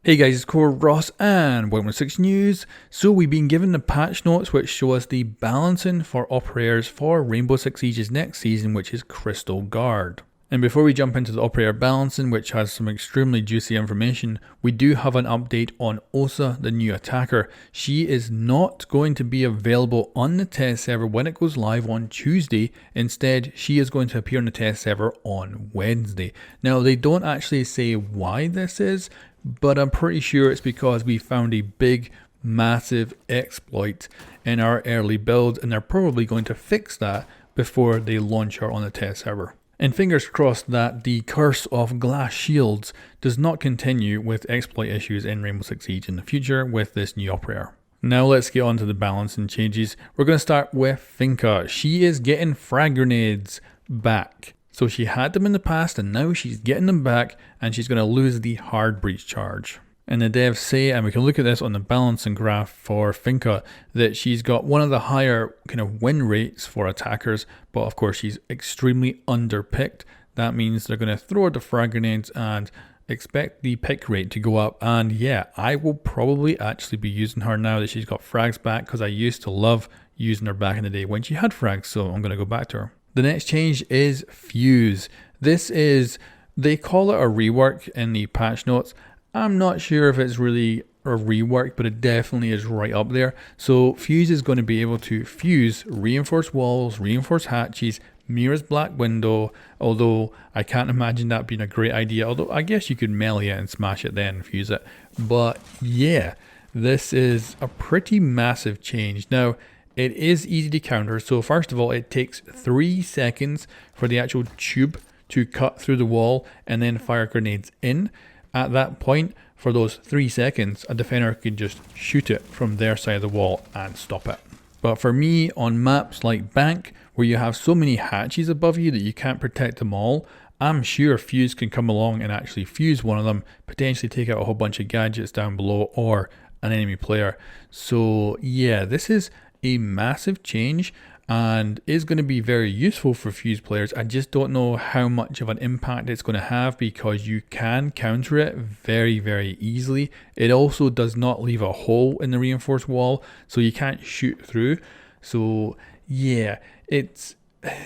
Hey guys, it's Core Ross and welcome to 6 News. So we've been given the patch notes which show us the balancing for operators for Rainbow Six Siege's next season, which is Crystal Guard. And before we jump into the operator balancing, which has some extremely juicy information, we do have an update on Osa, the new attacker. She is not going to be available on the test server when it goes live on Tuesday. Instead, she is going to appear on the test server on Wednesday. Now, they don't actually say why this is, but I'm pretty sure it's because we found a big, massive exploit in our early build, and they're probably going to fix that before they launch her on the test server. And fingers crossed that the curse of glass shields does not continue with exploit issues in Rainbow Six Siege in the future with this new operator. Now let's get on to the balancing changes. We're going to start with Finka. She is getting frag grenades back. So she had them in the past and now she's getting them back, and she's going to lose the hard breach charge. And the devs say, and we can look at this on the balancing graph for Finka, that she's got one of the higher kind of win rates for attackers, but of course she's extremely underpicked. That means they're going to throw her the frag grenades and expect the pick rate to go up. And yeah, I will probably actually be using her now that she's got frags back, because I used to love using her back in the day when she had frags, so I'm going to go back to her. The next change is Fuze. This is, they call it a rework in the patch notes. I'm not sure if it's really a rework, but it definitely is right up there. So Fuze is going to be able to fuse reinforced walls, reinforced hatches, mirrors black window, although I can't imagine that being a great idea, although I guess you could melee it and smash it then and fuse it. But yeah, this is a pretty massive change. Now, it is easy to counter. So first of all, it takes 3 seconds for the actual tube to cut through the wall and then fire grenades in. At that point, for those 3 seconds, a defender can just shoot it from their side of the wall and stop it. But for me, on maps like Bank, where you have so many hatches above you that you can't protect them all, I'm sure Fuze can come along and actually fuse one of them, potentially take out a whole bunch of gadgets down below or an enemy player. So yeah, this is a massive change and is going to be very useful for Fuze players. I just don't know how much of an impact it's going to have, because you can counter it very, very easily. It also does not leave a hole in the reinforced wall, so you can't shoot through. So yeah, it's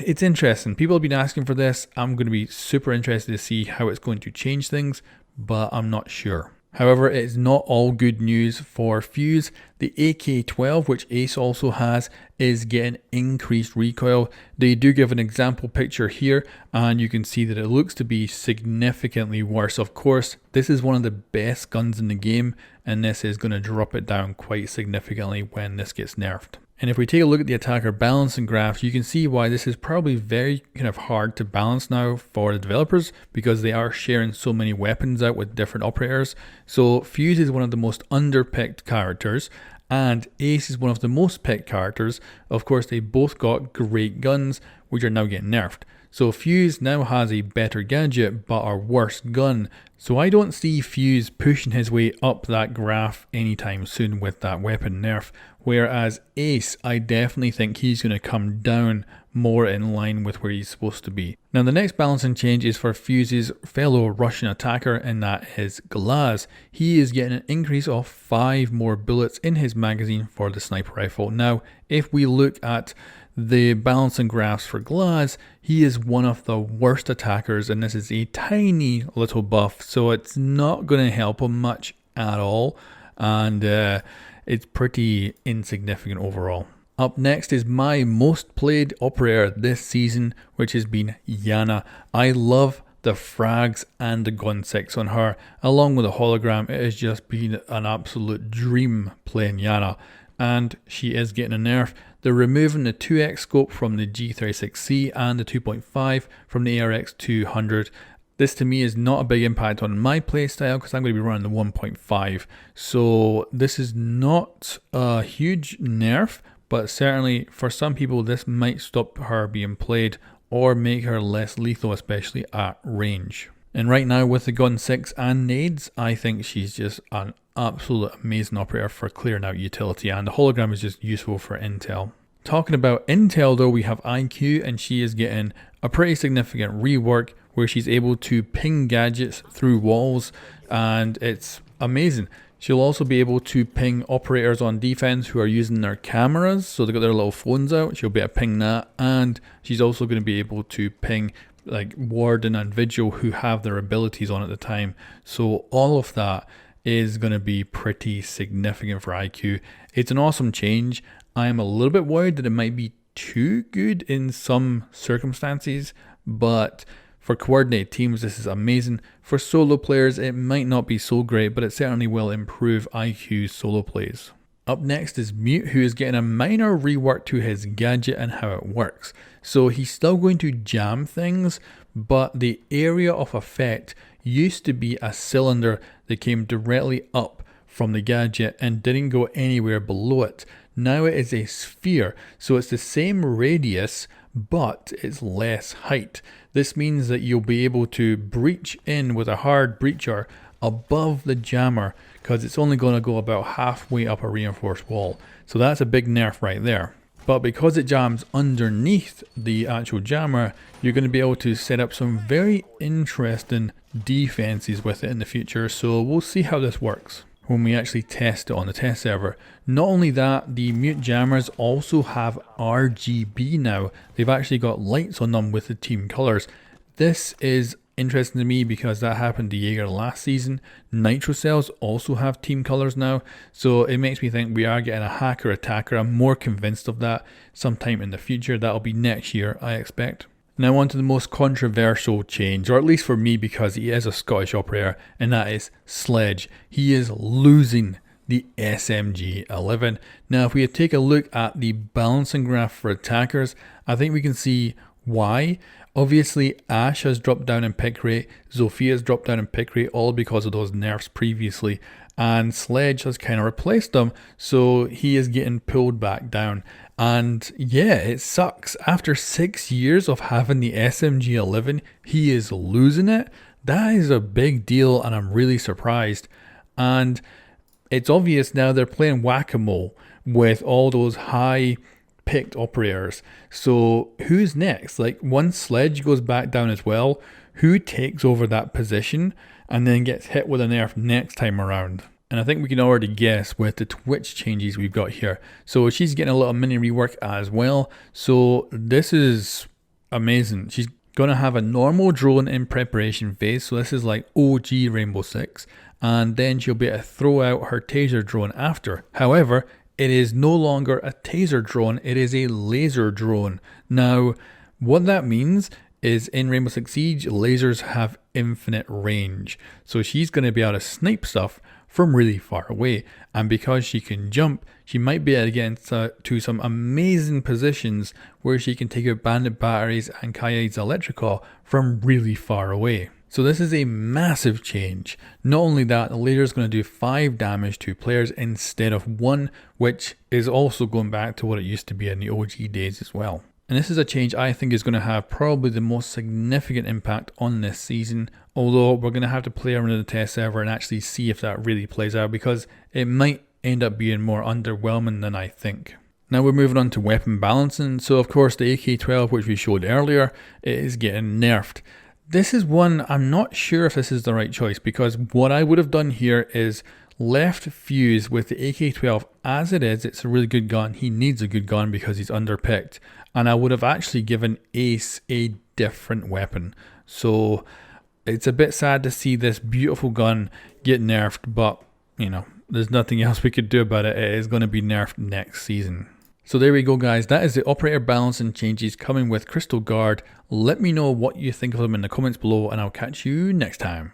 interesting. People have been asking for this. I'm going to be super interested to see how it's going to change things, but I'm not sure. However, it's not all good news for Fuze. The AK-12, which Ace also has, is getting increased recoil. They do give an example picture here, and you can see that it looks to be significantly worse. Of course, this is one of the best guns in the game, and this is going to drop it down quite significantly when this gets nerfed. And if we take a look at the attacker balancing graphs, you can see why this is probably very kind of hard to balance now for the developers, because they are sharing so many weapons out with different operators. So Fuze is one of the most underpicked characters, and Ace is one of the most picked characters. Of course, they both got great guns, which are now getting nerfed. So Fuze now has a better gadget, but a worse gun. So I don't see Fuze pushing his way up that graph anytime soon with that weapon nerf. Whereas Ace, I definitely think he's going to come down more in line with where he's supposed to be. Now the next balancing change is for Fuze's fellow Russian attacker, and that is Glaz. He is getting an increase of 5 more bullets in his magazine for the sniper rifle. Now if we look at the balancing graphs for Glaz, he is one of the worst attackers, and this is a tiny little buff, so it's not going to help him much at all, and it's pretty insignificant overall. Up next is my most played operator this season, which has been Janna. I love the frags and the gun 6 on her, along with a hologram. It has just been an absolute dream playing Janna, and she is getting a nerf. They're removing the 2x scope from the G36C and the 2.5 from the ARX 200. This to me is not a big impact on my playstyle, because I'm going to be running the 1.5. So this is not a huge nerf, but certainly for some people this might stop her being played or make her less lethal, especially at range. And right now with the gun 6 and nades, I think she's just an absolute amazing operator for clearing out utility, and the hologram is just useful for intel. Talking about intel though, we have IQ, and she is getting a pretty significant rework where she's able to ping gadgets through walls, and it's amazing. She'll also be able to ping operators on defense who are using their cameras, so they've got their little phones out. She'll be able to ping that, and she's also going to be able to ping like Warden and Vigil who have their abilities on at the time. So all of that is going to be pretty significant for IQ. It's an awesome change. I am a little bit worried that it might be too good in some circumstances, but for coordinated teams this is amazing. For solo players it might not be so great, but it certainly will improve IQ's solo plays. Up next is Mute, who is getting a minor rework to his gadget and how it works. So he's still going to jam things, but the area of effect used to be a cylinder that came directly up from the gadget and didn't go anywhere below it. Now it is a sphere, so it's the same radius, but it's less height. This means that you'll be able to breach in with a hard breacher above the jammer, because it's only going to go about halfway up a reinforced wall. So that's a big nerf right there. But because it jams underneath the actual jammer, you're going to be able to set up some very interesting defenses with it in the future. So we'll see how this works when we actually test it on the test server. Not only that, the Mute jammers also have RGB now. They've actually got lights on them with the team colors. This is interesting to me because that happened to Jaeger last season. Nitro cells also have team colors now, so it makes me think we are getting a hacker attacker. I'm more convinced of that sometime in the future. That'll be next year, I expect. Now on to the most controversial change, or at least for me because he is a Scottish operator, and that is Sledge. He is losing the SMG-11. Now if we take a look at the balancing graph for attackers, I think we can see why. Obviously Ashe has dropped down in pick rate, Zoffia's dropped down in pick rate, all because of those nerfs previously, and Sledge has kind of replaced them, so he is getting pulled back down. And yeah, it sucks. After 6 years of having the SMG-11, he is losing it. That is a big deal, and I'm really surprised. And it's obvious now they're playing whack-a-mole with all those high picked operators. So who's next? Like once Sledge goes back down as well, who takes over that position and then gets hit with a nerf next time around? And I think we can already guess with the Twitch changes we've got here. So she's getting a little mini rework as well. So this is amazing. She's going to have a normal drone in preparation phase. So this is like OG Rainbow Six. And then she'll be able to throw out her taser drone after. However, it is no longer a taser drone, it is a laser drone. Now, what that means is in Rainbow Six Siege, lasers have infinite range. So she's going to be able to snipe stuff from really far away. And because she can jump, she might be able to get to some amazing positions where she can take out bandit batteries and Kaya's electrical from really far away. So this is a massive change. Not only that, the laser is going to do 5 damage to players instead of 1, which is also going back to what it used to be in the OG days as well. And this is a change I think is going to have probably the most significant impact on this season, although we're going to have to play around in the test server and actually see if that really plays out, because it might end up being more underwhelming than I think. Now we're moving on to weapon balancing. So of course the AK-12, which we showed earlier, is getting nerfed. This is one I'm not sure if this is the right choice, because what I would have done here is left Fuze with the AK-12 as it is. It's a really good gun. He needs a good gun because he's underpicked. And I would have actually given Ace a different weapon. So it's a bit sad to see this beautiful gun get nerfed, but you know, there's nothing else we could do about it. It is going to be nerfed next season. So there we go guys, that is the operator balancing changes coming with Crystal Guard. Let me know what you think of them in the comments below, and I'll catch you next time.